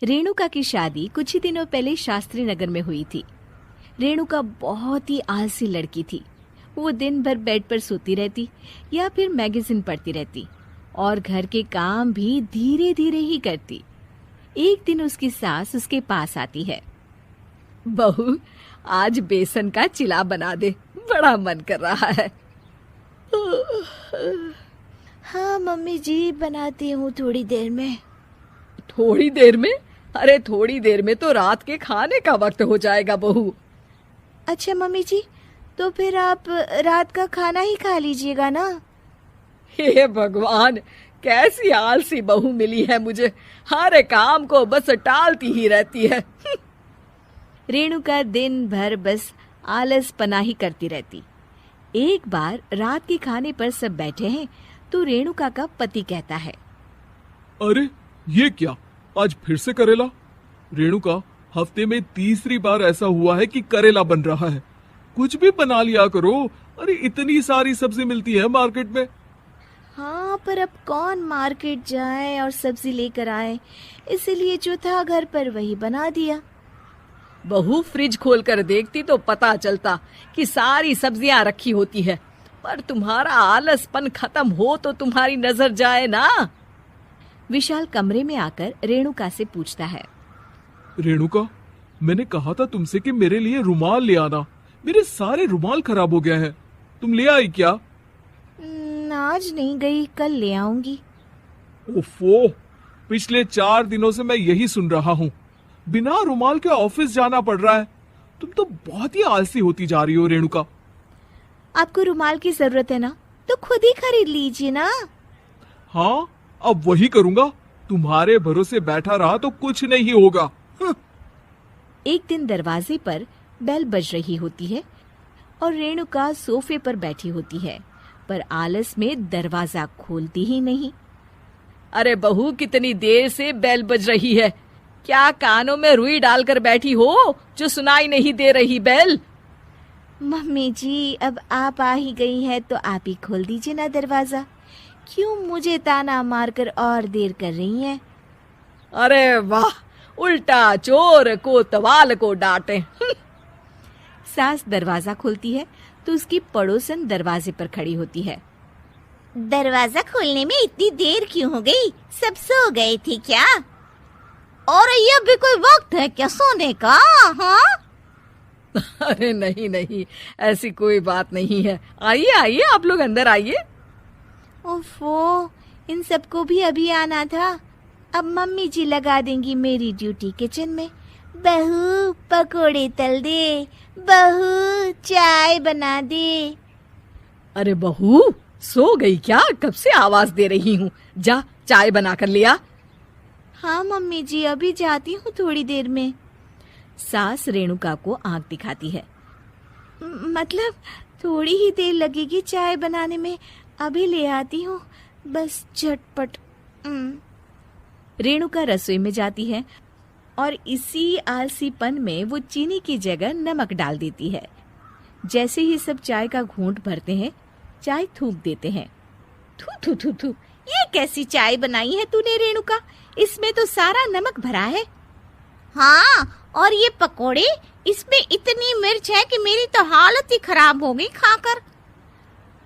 रेणुका की शादी कुछ ही दिनों पहले शास्त्री नगर में हुई थी। रेणुका बहुत ही आलसी लड़की थी। वो दिन भर बेड पर सोती रहती या फिर मैगजीन पढ़ती रहती और घर के काम भी धीरे धीरे ही करती। एक दिन उसकी सास उसके पास आती है। बहू, आज बेसन का चिला बना दे, बड़ा मन कर रहा है। हाँ मम्मी जी, बनाती हूँ थोड़ी देर में। थोड़ी देर में? अरे थोड़ी देर में तो रात के खाने का वक्त हो जाएगा बहू। अच्छा मम्मी जी, तो फिर आप रात का खाना ही खा लीजिएगा ना। हे भगवान, कैसी आलसी बहू मिली है मुझे, हर काम को बस टालती ही रहती है। रेणुका दिन भर बस आलसपना ही करती रहती। एक बार रात के खाने पर सब बैठे हैं तो रेणुका का पति कहता है, अरे ये क्या, आज फिर से करेला? रेणुका, हफ्ते में तीसरी बार ऐसा हुआ है कि करेला बन रहा है। कुछ भी बना लिया करो। अरे इतनी सारी सब्जी मिलती है मार्केट में। हाँ, पर अब कौन मार्केट जाए और सब्जी लेकर आए, इसीलिए जो था घर पर वही बना दिया। बहू, फ्रिज खोल कर देखती तो पता चलता कि सारी सब्जियां रखी होती है, पर तुम्हारा आलसपन खत्म हो तो तुम्हारी नजर जाए ना। विशाल कमरे में आकर रेणुका से पूछता है, रेणुका, मैंने कहा था तुमसे कि मेरे लिए रुमाल ले आना। मेरे सारे रुमाल खराब हो गए हैं। तुम ले आई क्या? आज नहीं गई, कल ले आऊंगी। ओफो, पिछले 4 दिनों से मैं यही सुन रहा हूँ। बिना रुमाल के ऑफिस जाना पड़ रहा है। तुम तो बहुत ही आलसी होती जा रही हो रेणुका। आपको रुमाल की जरूरत है ना, तो खुद ही खरीद लीजिए ना। हाँ, अब वही करूंगा। तुम्हारे भरोसे बैठा रहा तो कुछ नहीं होगा। एक दिन दरवाजे पर बेल बज रही होती है और रेणुका सोफे पर बैठी होती है, पर आलस में दरवाजा खोलती ही नहीं। अरे बहू, कितनी देर से बेल बज रही है? क्या कानों में रुई डालकर बैठी हो जो सुनाई नहीं दे रही बेल? मम्मी जी, अब आप आ ही गई है तो आप ही खोल दीजिए ना दरवाजा। क्यों मुझे ताना मारकर और देर कर रही हैं? अरे वाह, उल्टा चोर कोतवाल को डांटे। सास दरवाजा खोलती है तो उसकी पड़ोसन दरवाजे पर खड़ी होती है। दरवाजा खोलने में इतनी देर क्यों हो गई? सब सो गए थे क्या? और ये भी कोई वक्त है क्या सोने का? हाँ? अरे नहीं नहीं, ऐसी कोई बात नहीं है। आइए आइए, आप लोग अंदर आइए। ओफो, इन सबको भी अभी आना था। अब मम्मी जी लगा देंगी मेरी ड्यूटी किचन में। बहू, पकोड़े तल दे, बहू चाय बना दे। अरे बहू, सो गई क्या? कब से आवाज दे रही हूँ, जा चाय बना कर लिया। हाँ मम्मी जी, अभी जाती हूँ थोड़ी देर में। सास रेणुका को आंख दिखाती है। मतलब थोड़ी ही देर लगेगी चाय बनाने में, अभी ले आती हूँ, बस झटपट। रेणुका रसोई में जाती है और इसी आलसीपन में वो चीनी की जगह नमक डाल देती है। जैसे ही सब चाय का घूंट भरते हैं, चाय थूक देते हैं। थू थू थू थू, ये कैसी चाय बनाई है तूने रेणुका? इसमें तो सारा नमक भरा है। हाँ, और ये पकोड़े, इसमें इतनी मिर्च है कि मेरी तो हालत ही खराब हो गई खाकर।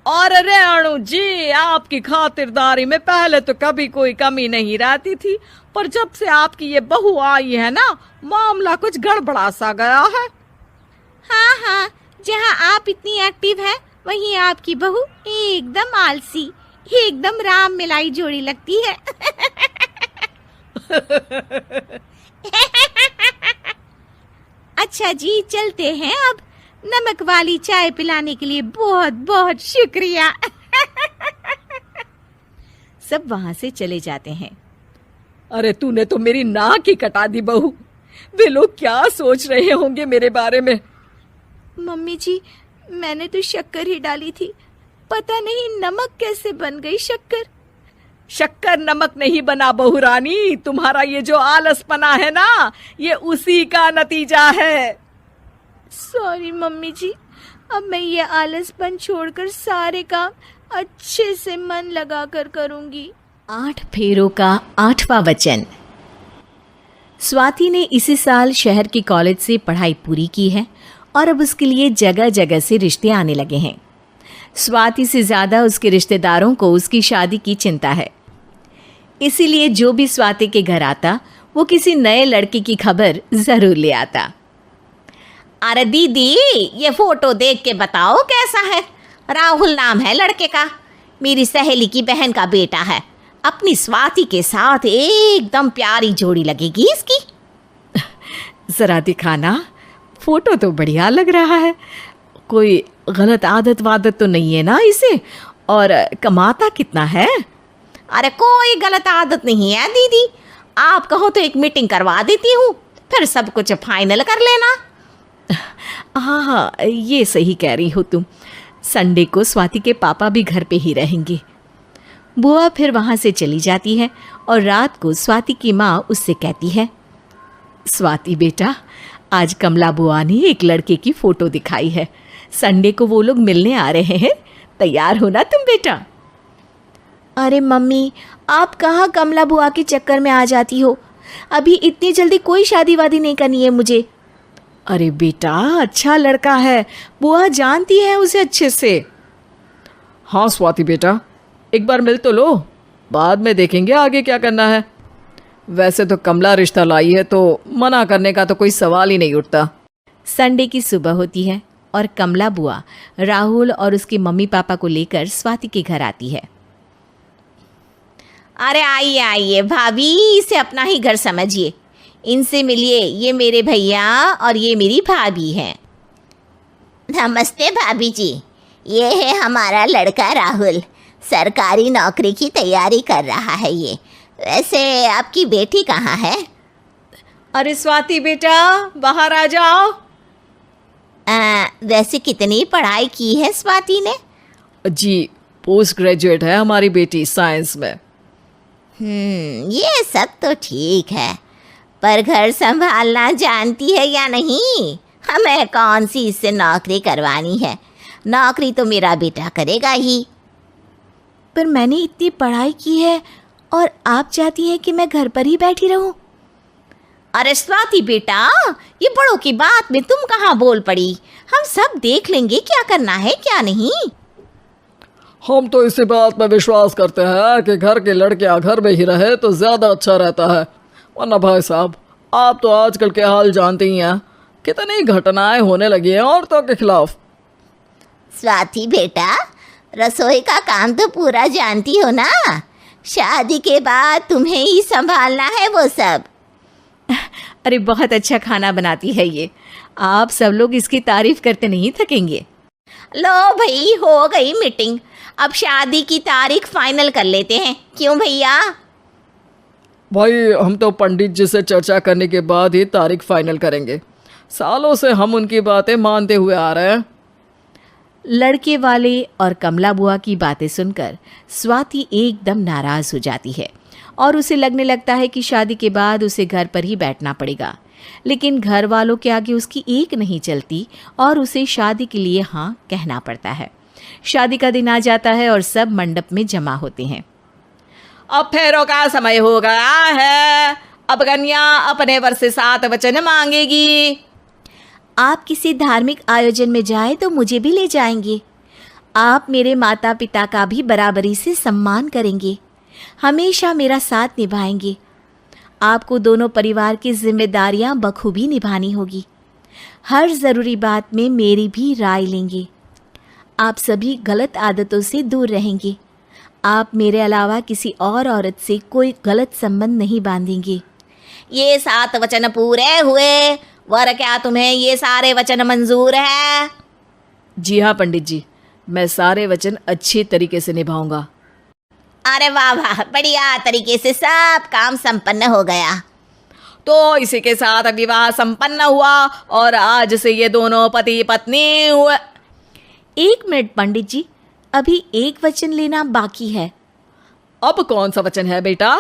और रेणु जी, आपकी खातिरदारी में पहले तो कभी कोई कमी नहीं रहती थी, पर जब से आपकी ये बहू आई है ना, मामला कुछ गड़बड़ा सा गया है। हाँ हाँ, जहाँ आप इतनी एक्टिव हैं, वहीं आपकी बहू एकदम आलसी, एकदम राम मिलाई जोड़ी लगती है। अच्छा जी, चलते हैं अब। नमक वाली चाय पिलाने के लिए बहुत बहुत शुक्रिया। सब वहां से चले जाते हैं। अरे तूने तो मेरी नाक ही कटा दी बहू। वे लोग क्या सोच रहे होंगे मेरे बारे में? मम्मी जी, मैंने तो शक्कर ही डाली थी, पता नहीं नमक कैसे बन गई शक्कर। शक्कर नमक नहीं बना बहू रानी, तुम्हारा ये जो आलसपना है ना, ये उसी का नतीजा है। सॉरी मम्मी जी, अब मैं ये आलसपन छोड़कर सारे काम अच्छे से मन लगाकर करूंगी। 8 फेरों का 8वां वचन। स्वाति ने इसी साल शहर के कॉलेज से पढ़ाई पूरी की है और अब उसके लिए जगह जगह से रिश्ते आने लगे हैं। स्वाति से ज़्यादा उसके रिश्तेदारों को उसकी शादी की चिंता है। इसीलिए जो भी स्वाति के घर आता वो किसी नए लड़के की खबर ज़रूर ले आता। अरे दीदी, ये फोटो देख के बताओ कैसा है। राहुल नाम है लड़के का, मेरी सहेली की बहन का बेटा है। अपनी स्वाति के साथ एकदम प्यारी जोड़ी लगेगी इसकी। ज़रा दिखाना, फोटो तो बढ़िया लग रहा है। कोई गलत आदत वादत तो नहीं है ना इसे? और कमाता कितना है? अरे कोई गलत आदत नहीं है दीदी, आप कहो तो एक मीटिंग करवा देती हूँ, फिर सब कुछ फाइनल कर लेना। हाँ हाँ, ये सही कह रही हो तुम। संडे को स्वाति के पापा भी घर पे ही रहेंगे। बुआ फिर वहाँ से चली जाती है और रात को स्वाति की माँ उससे कहती है, स्वाति बेटा, आज कमला बुआ ने एक लड़के की फ़ोटो दिखाई है। संडे को वो लोग मिलने आ रहे हैं, तैयार हो ना तुम बेटा? अरे मम्मी, आप कहाँ कमला बुआ के चक्कर में आ जाती हो? अभी इतनी जल्दी कोई शादी वादी नहीं करनी है मुझे। अरे बेटा, अच्छा लड़का है, बुआ जानती है उसे अच्छे से। हाँ स्वाति बेटा, एक बार मिल तो लो, बाद में देखेंगे आगे क्या करना है। वैसे तो कमला रिश्ता लाई है तो मना करने का तो कोई सवाल ही नहीं उठता। संडे की सुबह होती है और कमला बुआ राहुल और उसके मम्मी पापा को लेकर स्वाति के घर आती है। अरे आइए आइए भाभी, इसे अपना ही घर समझिए। इनसे मिलिए, ये मेरे भैया और ये मेरी भाभी हैं। नमस्ते भाभी जी, ये है हमारा लड़का राहुल, सरकारी नौकरी की तैयारी कर रहा है ये। वैसे आपकी बेटी कहाँ है? अरे स्वाति बेटा, बाहर आ जाओ। वैसे कितनी पढ़ाई की है स्वाति ने? जी, पोस्ट ग्रेजुएट है हमारी बेटी साइंस में। ये सब तो ठीक है, पर घर संभालना जानती है या नहीं? हमें कौन सी इससे नौकरी करवानी है, नौकरी तो मेरा बेटा करेगा ही। पर मैंने इतनी पढ़ाई की है और आप चाहती हैं कि मैं घर पर ही बैठी रहूं? अरे स्वाति बेटा, ये बड़ों की बात में तुम कहाँ बोल पड़ी? हम सब देख लेंगे क्या करना है क्या नहीं। हम तो इसी बात में विश्वास करते हैं कि घर के लड़कियां घर में ही रहे तो ज़्यादा अच्छा रहता है, वरना भाई साहब आप तो आजकल के हाल जानते ही हैं, कितनी घटनाएं होने लगी हैं औरतों के खिलाफ। स्वाति बेटा, रसोई का काम तो पूरा जानती हो ना? शादी के बाद तुम्हें ही संभालना है वो सब। अरे बहुत अच्छा खाना बनाती है ये, आप सब लोग इसकी तारीफ करते नहीं थकेंगे। लो भाई, हो गई मीटिंग, अब शादी की तारीख फाइनल कर लेते हैं, क्यों भैया? भाई हम तो पंडित जी से चर्चा करने के बाद ही तारीख फाइनल करेंगे, सालों से हम उनकी बातें मानते हुए आ रहे हैं। लड़के वाले और कमला बुआ की बातें सुनकर स्वाति एकदम नाराज़ हो जाती है और उसे लगने लगता है कि शादी के बाद उसे घर पर ही बैठना पड़ेगा। लेकिन घर वालों के आगे उसकी एक नहीं चलती और उसे शादी के लिए हाँ कहना पड़ता है। शादी का दिन आ जाता है और सब मंडप में जमा होते हैं। अब फेरों का समय हो गया है, अब कन्या अपने वर से 7 वचन मांगेगी। आप किसी धार्मिक आयोजन में जाएं तो मुझे भी ले जाएंगे। आप मेरे माता पिता का भी बराबरी से सम्मान करेंगे, हमेशा मेरा साथ निभाएंगे। आपको दोनों परिवार की जिम्मेदारियां बखूबी निभानी होगी। हर ज़रूरी बात में मेरी भी राय लेंगे। आप सभी गलत आदतों से दूर रहेंगे। आप मेरे अलावा किसी और औरत से कोई गलत संबंध नहीं बांधेंगे। ये 7 वचन पूरे हुए, वर क्या तुम्हें ये सारे वचन मंजूर है? जी हाँ पंडित जी, मैं सारे वचन अच्छी तरीके से निभाऊंगा। अरे वाह वाह, बढ़िया तरीके से सब काम संपन्न हो गया। तो इसी के साथ विवाह संपन्न हुआ और आज से ये दोनों पति पत्नी हुए। 1 मिनट पंडित जी, अभी एक वचन लेना बाकी है। अब कौन सा वचन है बेटा?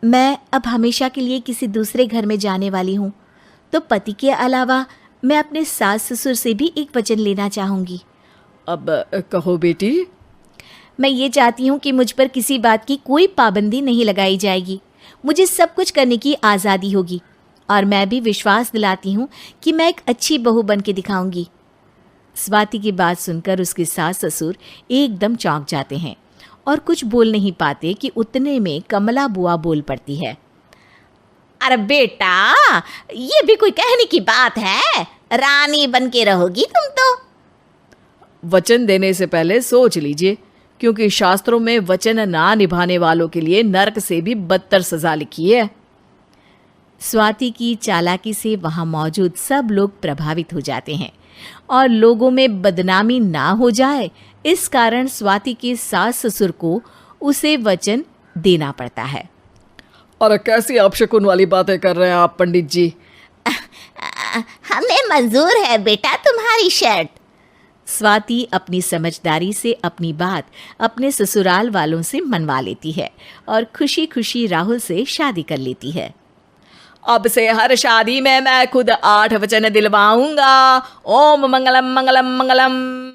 मैं अब हमेशा के लिए किसी दूसरे घर में जाने वाली हूँ, तो पति के अलावा मैं अपने सास ससुर से भी एक वचन लेना चाहूँगी। अब कहो बेटी। मैं ये चाहती हूँ कि मुझ पर किसी बात की कोई पाबंदी नहीं लगाई जाएगी। मुझे सब कुछ करने की आज़ादी होगी और मैं भी विश्वास दिलाती हूँ कि मैं एक अच्छी बहू बन के दिखाऊंगी। स्वाति की बात सुनकर उसके सास ससुर एकदम चौंक जाते हैं और कुछ बोल नहीं पाते कि उतने में कमला बुआ बोल पड़ती है। अरे बेटा, ये भी कोई कहने की बात है? रानी बन के रहोगी तुम तो। वचन देने से पहले सोच लीजिए, क्योंकि शास्त्रों में वचन ना निभाने वालों के लिए नरक से भी बदतर सजा लिखी है। स्वाति की चालाकी से वहां मौजूद सब लोग प्रभावित हो जाते हैं और लोगों में बदनामी ना हो जाए, इस कारण स्वाति के सास ससुर को उसे वचन देना पड़ता है। और कैसी अपशकुन वाली बातें कर रहे हैं आप पंडित जी? हमें मंजूर है बेटा तुम्हारी शर्त। स्वाति अपनी समझदारी से अपनी बात अपने ससुराल वालों से मनवा लेती है और खुशी खुशी राहुल से शादी कर लेती है। अब से हर शादी में मैं खुद 8 वचन दिलवाऊंगा। ओम मंगलम मंगलम मंगलम।